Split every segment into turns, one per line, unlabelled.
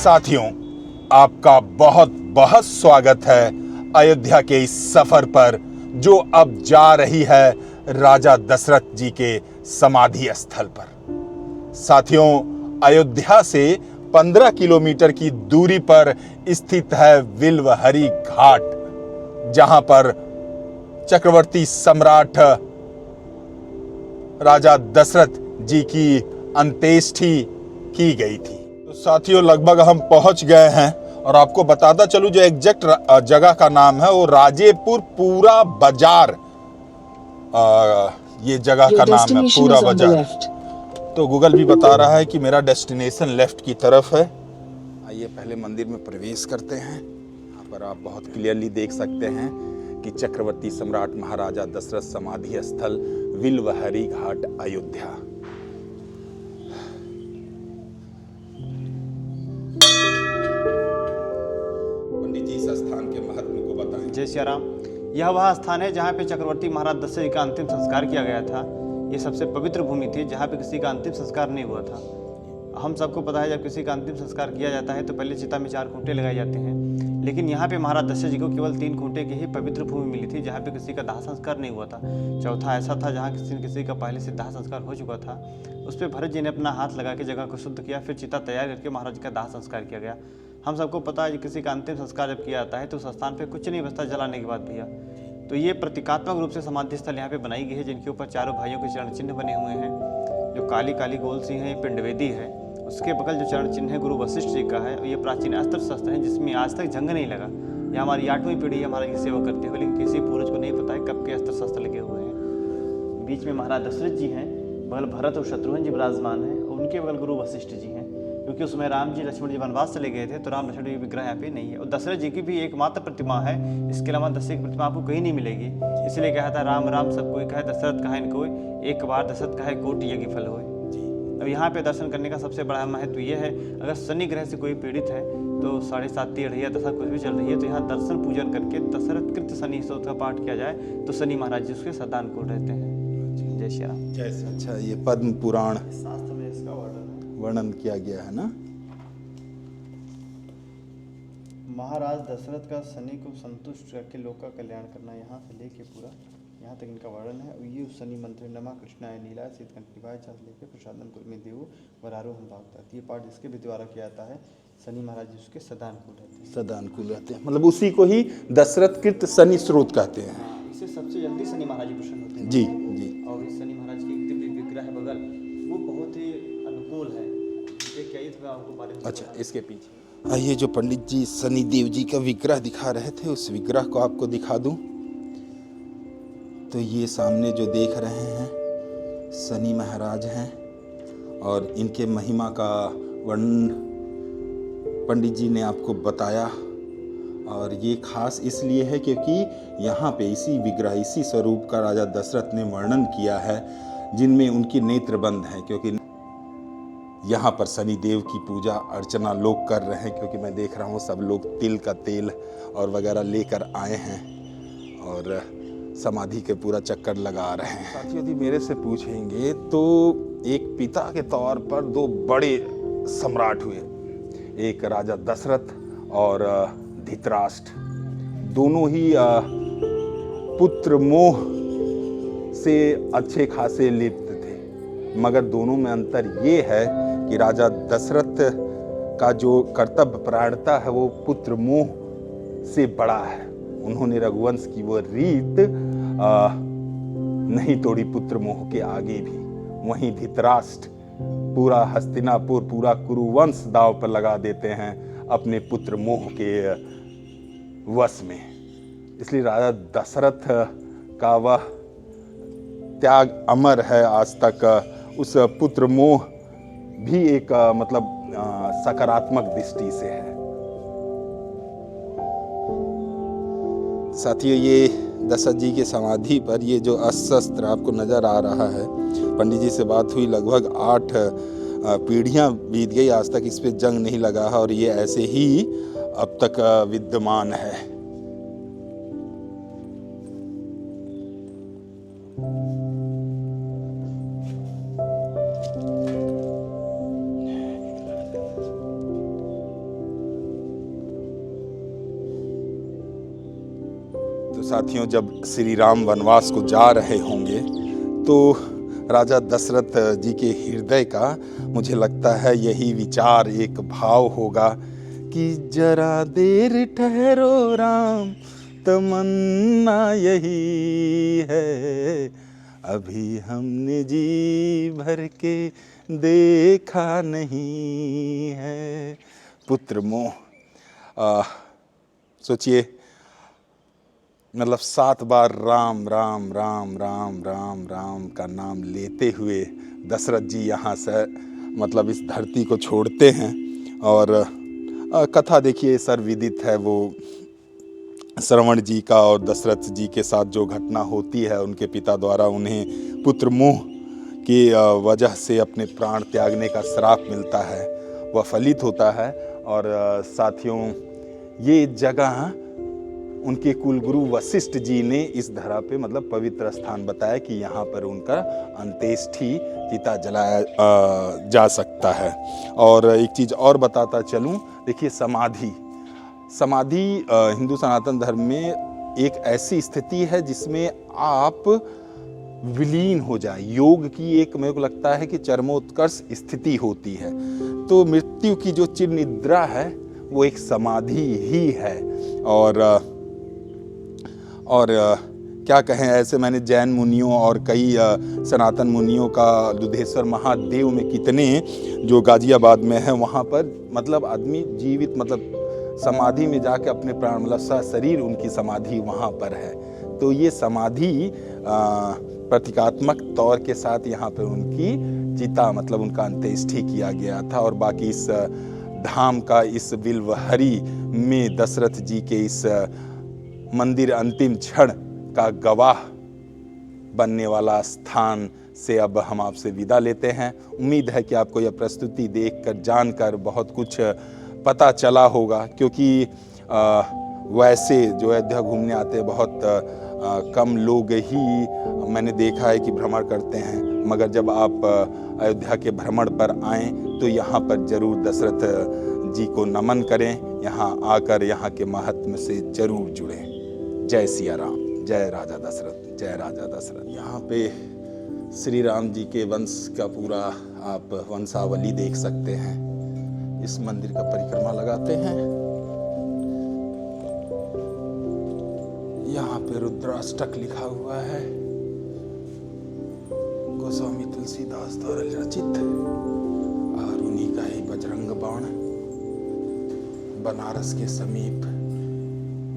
साथियों, आपका बहुत बहुत स्वागत है अयोध्या के इस सफर पर जो अब जा रही है राजा दशरथ जी के समाधि स्थल पर। साथियों, अयोध्या से 15 किलोमीटर की दूरी पर स्थित है विल्वहरी घाट, जहां पर चक्रवर्ती सम्राट राजा दशरथ जी की अंत्येष्टि की गई थी। तो साथियों, लगभग हम पहुंच गए हैं और आपको बताता चलूं, जो एग्जैक्ट जगह का नाम है वो राजेपुर पूरा बाजार, ये जगह का नाम है पूरा बाजार। तो गूगल भी बता रहा है कि मेरा डेस्टिनेशन लेफ्ट की तरफ है। आइए पहले मंदिर में प्रवेश करते हैं। यहाँ पर आप बहुत क्लियरली देख सकते हैं कि चक्रवर्ती सम्राट महाराजा दशरथ समाधि स्थल विल्वहरी घाट अयोध्या। पंडित जी, इस स्थान के महत्व को बताएं।
जय श्री राम। यह वह स्थान है जहाँ पे चक्रवर्ती महाराज दशरथ जी का अंतिम संस्कार किया गया था। ये सबसे पवित्र भूमि थी जहाँ पे किसी का अंतिम संस्कार नहीं हुआ था। हम सबको पता है, जब किसी का अंतिम संस्कार किया जाता है तो पहले चिता में 4 खूंटे लगाए जाते हैं, लेकिन यहाँ पे महाराज दशरथ जी को केवल 3 खूंटे की ही पवित्र भूमि मिली थी जहाँ पे किसी का दाह संस्कार नहीं हुआ था। चौथा ऐसा था जहाँ किसी का पहले से दाह संस्कार हो चुका था। उस पर भरत जी ने अपना हाथ लगा के जगह को शुद्ध किया, फिर चिता तैयार करके महाराज जी का दाह संस्कार किया गया। हम सबको पता है, किसी का अंतिम संस्कार जब किया जाता है तो उस स्थान पे कुछ नहीं बचता जलाने के बाद भैया। तो ये प्रतीकात्मक रूप से समाधि स्थल यहाँ पे बनाई गई है, जिनके ऊपर चारों भाइयों के चरण चिन्ह बने हुए हैं। जो काली काली गोल सी है, ये पिंडवेदी है। उसके बगल जो चरण चिन्ह है गुरु वशिष्ठ जी का है, और ये प्राचीन अस्त्र शस्त्र है जिसमें आज तक जंग नहीं लगा। यह हमारी 8वीं पीढ़ी है महाराज की सेवा करते हुए, लेकिन किसी पूर्वज को नहीं पता है कब के अस्त्र शस्त्र लगे हुए हैं। बीच में महाराज दशरथ जी हैं, बगल भरत और शत्रुघ्न जी विराजमान हैं, और उनके बगल गुरु वशिष्ठ जी हैं। क्योंकि उसमें राम जी लक्ष्मण जी वनवास चले गए थे, तो राम लक्ष्मण जी विग्रह यहाँ पे नहीं है। और दशरथ जी की भी एकमात्र प्रतिमा है, इसके अलावा दशरथ की प्रतिमा आपको कहीं नहीं मिलेगी। इसलिए कहा था, राम राम सब कोई कहे, दशरथ कहे न कोई, एक बार दशरथ कहे कोटि यज्ञ फल होए। अब यहाँ पे दर्शन करने का सबसे बड़ा महत्व ये है, अगर शनि ग्रह से कोई पीड़ित है तो 7.5 अढ़ैया दशा कुछ भी चल रही है, तो यहाँ दर्शन पूजन करके दशरथ कृत शनि स्तोत्र का पाठ किया जाए तो शनि महाराज जी उसके सदा अनुकूल रहते हैं। जय श्री राम।
अच्छा, ये पद्म पुराण
शास्त्र में इसका
वर्णन किया गया है ना।
महाराज दशरथ का शनि को संतुष्ट करके लोक का कल्याण करना, यहाँ से लेके पूरा यहाँ तक इनका वर्णन है। और ये उस शनि मंत्र नमा कृष्णाय नीला शीतकंठिवाय चाह लेके प्रसादन कुल में देव वरारो हम भागता। ये पाठ इसके भी द्वारा किया जाता है। शनि महाराज जी उसके सदा अनुकूल रहते हैं।
सदा अनुकूल रहते हैं, मतलब उसी को ही दशरथ कृत शनि स्रोत कहते हैं।
इससे सबसे जल्दी शनि महाराज जी प्रसन्न होते हैं।
जी जी।
और इस शनि महाराज की दिव्य विग्रह है बगल, वो बहुत ही अनुकूल है। क्या ये था आपको बारे में?
अच्छा, इसके पीछे ये जो पंडित जी शनि देव जी का विग्रह दिखा रहे थे, उस विग्रह को आपको दिखा दूं तो ये सामने जो देख रहे हैं शनि महाराज हैं, और इनके महिमा का वर्णन पंडित जी ने आपको बताया। और ये खास इसलिए है क्योंकि यहाँ पे इसी विग्रह, इसी स्वरूप का राजा दशरथ ने वर्णन किया है, जिनमें उनकी नेत्र बंद है। क्योंकि यहाँ पर शनि देव की पूजा अर्चना लोग कर रहे हैं, क्योंकि मैं देख रहा हूँ सब लोग तिल का तेल और वगैरह लेकर आए हैं और समाधि के पूरा चक्कर लगा रहे हैं। साथियों, यदि मेरे से पूछेंगे तो एक पिता के तौर पर 2 बड़े सम्राट हुए, एक राजा दशरथ और धृतराष्ट्र। दोनों ही पुत्र मोह से अच्छे खासे लिप्त थे, मगर दोनों में अंतर ये है कि राजा दशरथ का जो कर्तव्य परायणता है वो पुत्र मोह से बड़ा है। उन्होंने रघुवंश की वो रीत नहीं तोड़ी पुत्र मोह के आगे भी। वहीं धृतराष्ट्र पूरा हस्तिनापुर, पूरा कुरुवंश दांव पर लगा देते हैं अपने पुत्र मोह के वश में। इसलिए राजा दशरथ का वह त्याग अमर है आज तक। उस पुत्र मोह भी एक मतलब सकारात्मक दृष्टि से है। साथियों, ये दशरथ जी के समाधि पर ये जो अस्त्र आपको नजर आ रहा है, पंडित जी से बात हुई, लगभग 8 पीढ़ियां बीत गई, आज तक इस पे जंग नहीं लगा है और ये ऐसे ही अब तक विद्यमान है। साथियों, जब श्री राम वनवास को जा रहे होंगे तो राजा दशरथ जी के हृदय का मुझे लगता है यही विचार, एक भाव होगा कि जरा देर ठहरो राम, तमन्ना यही है, अभी हमने जी भर के देखा नहीं है। पुत्र मोह, सोचिए, मतलब 7 बार राम राम राम राम राम राम का नाम लेते हुए दशरथ जी यहाँ से मतलब इस धरती को छोड़ते हैं। और कथा देखिए सर्वविदित है, वो श्रवण जी का और दशरथ जी के साथ जो घटना होती है, उनके पिता द्वारा उन्हें पुत्र मोह की वजह से अपने प्राण त्यागने का श्राप मिलता है, वह फलित होता है। और साथियों, ये जगह उनके कुलगुरु वशिष्ठ जी ने इस धरा पे मतलब पवित्र स्थान बताया कि यहाँ पर उनका अंत्येष्टि चिता जलाया जा सकता है। और एक चीज़ और बताता चलूँ, देखिए समाधि हिंदू सनातन धर्म में एक ऐसी स्थिति है जिसमें आप विलीन हो जाए, योग की एक मेरे को लगता है कि चरमोत्कर्ष स्थिति होती है। तो मृत्यु की जो चिर निद्रा है वो एक समाधि ही है। और क्या कहें, ऐसे मैंने जैन मुनियों और कई सनातन मुनियों का दुधेश्वर महादेव में कितने जो गाजियाबाद में है वहाँ पर मतलब आदमी जीवित मतलब समाधि में जाके अपने प्राण मतलब सशरीर उनकी समाधि वहाँ पर है। तो ये समाधि प्रतीकात्मक तौर के साथ यहाँ पर उनकी चिता मतलब उनका अंत्येष्टि किया गया था। और बाकी इस धाम का, इस बिल्वहरी में दशरथ जी के इस मंदिर अंतिम क्षण का गवाह बनने वाला स्थान से अब हम आपसे विदा लेते हैं। उम्मीद है कि आपको यह प्रस्तुति देखकर जानकर बहुत कुछ पता चला होगा, क्योंकि वैसे जो अयोध्या घूमने आते हैं बहुत कम लोग ही मैंने देखा है कि भ्रमण करते हैं, मगर जब आप अयोध्या के भ्रमण पर आएँ तो यहाँ पर जरूर दशरथ जी को नमन करें, यहाँ आकर यहाँ के महात्म्य से जरूर जुड़ें। जय सिया राम, जय राजा दशरथ, जय राजा दशरथ। यहाँ पे श्री राम जी के वंश का पूरा आप वंशावली देख सकते हैं। इस मंदिर का परिक्रमा लगाते हैं। यहाँ पे रुद्राष्टक लिखा हुआ है, गोस्वामी तुलसीदास द्वारा रचित, और उन्हीं का ही बजरंग बाण बनारस के समीप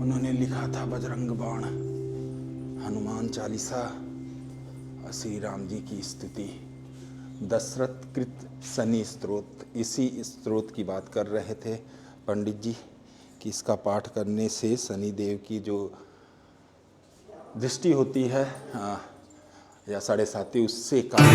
उन्होंने लिखा था बजरंग बाण, हनुमान चालीसा और श्री राम जी की स्तुति, दशरथ कृत शनि स्तोत्र। इसी स्तोत्र की बात कर रहे थे पंडित जी कि इसका पाठ करने से शनि देव की जो दृष्टि होती है या 7.5 उससे काम